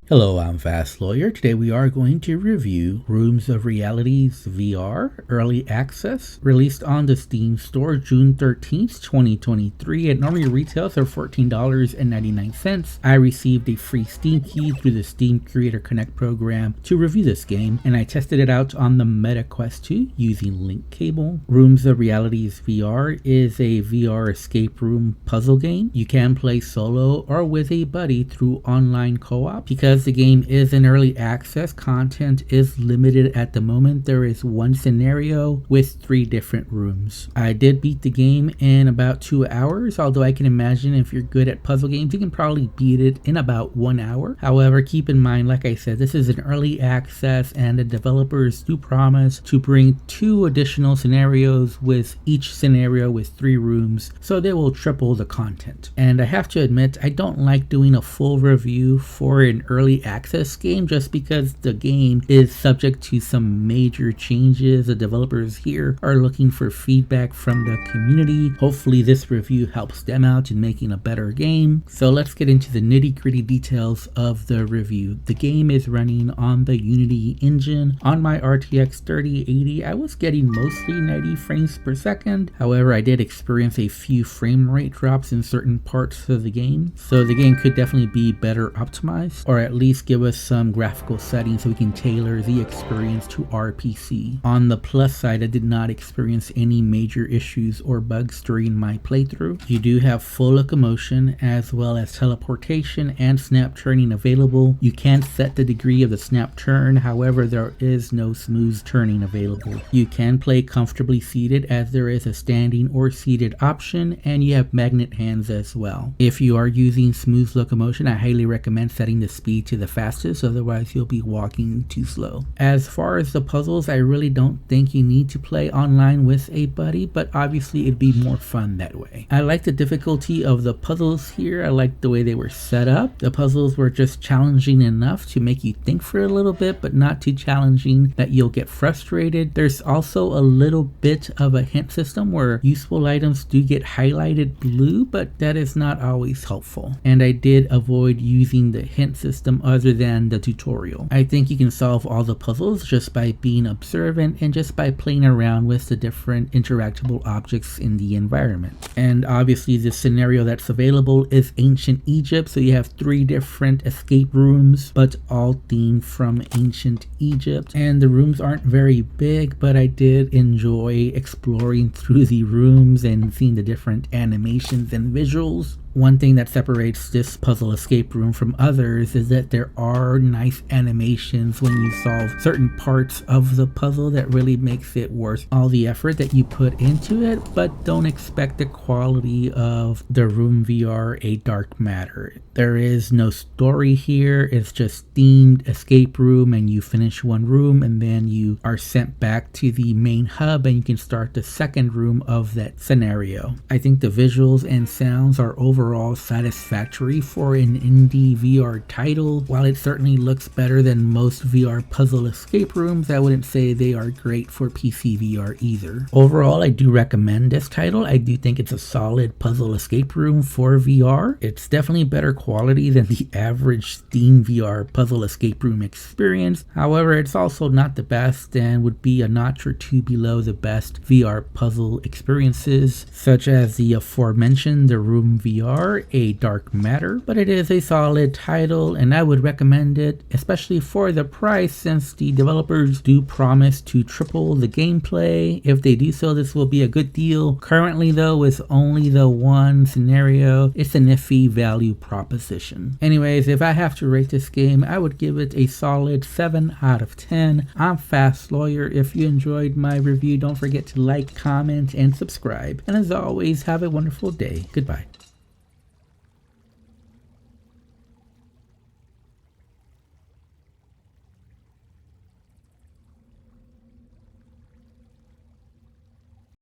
Hello, I'm Fast Lawyer. Today we are going to review Rooms of Realities VR Early Access, released on the Steam Store June 13th, 2023. It normally retails for $14.99. I received a free Steam key through the Steam Creator Connect program to review this game, and I tested it out on the Meta Quest 2 using link cable. Rooms of Realities VR is a VR escape room puzzle game. You can play solo or with a buddy through online co-op. Because the game is in early access, content is limited at the moment. There is one scenario with 3 different rooms. I did beat the game in about 2 hours, although I can imagine if you're good at puzzle games, you can probably beat it in about 1 hour. However, keep in mind, like I said, this is an early access and the developers do promise to bring 2 additional scenarios, with each scenario with 3 rooms, so they will triple the content. And I have to admit, I don't like doing a full review for an early access game just because the game is subject to some major changes. The developers here are looking for feedback from the community. Hopefully this review helps them out in making a better game. So let's get into the nitty-gritty details of the review. The game is running on the Unity engine. On my RTX 3080, I was getting mostly 90 frames per second. However, I did experience a few frame rate drops in certain parts of the game. So the game could definitely be better optimized, or at least give us some graphical settings so we can tailor the experience to our PC. On the plus side, I did not experience any major issues or bugs during my playthrough. You do have full locomotion as well as teleportation and snap turning available. You can set the degree of the snap turn, however there is no smooth turning available. You can play comfortably seated as there is a standing or seated option, and you have magnet hands as well. If you are using smooth locomotion, I highly recommend setting the speed to the fastest, otherwise you'll be walking too slow. As far as the puzzles, I really don't think you need to play online with a buddy, but obviously it'd be more fun that way. I like the difficulty of the puzzles here. I like the way they were set up. The puzzles were just challenging enough to make you think for a little bit, but not too challenging that you'll get frustrated. There's also a little bit of a hint system where useful items do get highlighted blue, but that is not always helpful. And I did avoid using the hint system other than the tutorial. I think you can solve all the puzzles just by being observant and just by playing around with the different interactable objects in the environment. And obviously the scenario that's available is ancient Egypt, so you have 3 different escape rooms, but all themed from ancient Egypt. And the rooms aren't very big, but I did enjoy exploring through the rooms and seeing the different animations and visuals. One thing that separates this puzzle escape room from others is that there are nice animations when you solve certain parts of the puzzle that really makes it worth all the effort that you put into it, but don't expect the quality of the Room VR A Dark Matter. There is no story here, it's just themed escape room, and you finish one room and then you are sent back to the main hub and you can start the second room of that scenario. I think the visuals and sounds are overall satisfactory for an indie VR title. While it certainly looks better than most VR puzzle escape rooms, I wouldn't say they are great for PCVR either. Overall, I do recommend this title. I do think it's a solid puzzle escape room for VR. It's definitely better quality than the average Steam VR puzzle escape room experience. However, it's also not the best and would be a notch or 2 below the best VR puzzle experiences, such as the aforementioned The Room VR A Dark Matter. But it is a solid title and I would recommend it, especially for the price, since the developers do promise to triple the gameplay. If they do so, this will be a good deal. Currently though, with only the one scenario, it's an iffy value proposition. Anyways, if I have to rate this game, I would give it a solid 7 out of 10. I'm Fast Lawyer. If you enjoyed my review, don't forget to like, comment, and subscribe. And as always, have a wonderful day. Goodbye.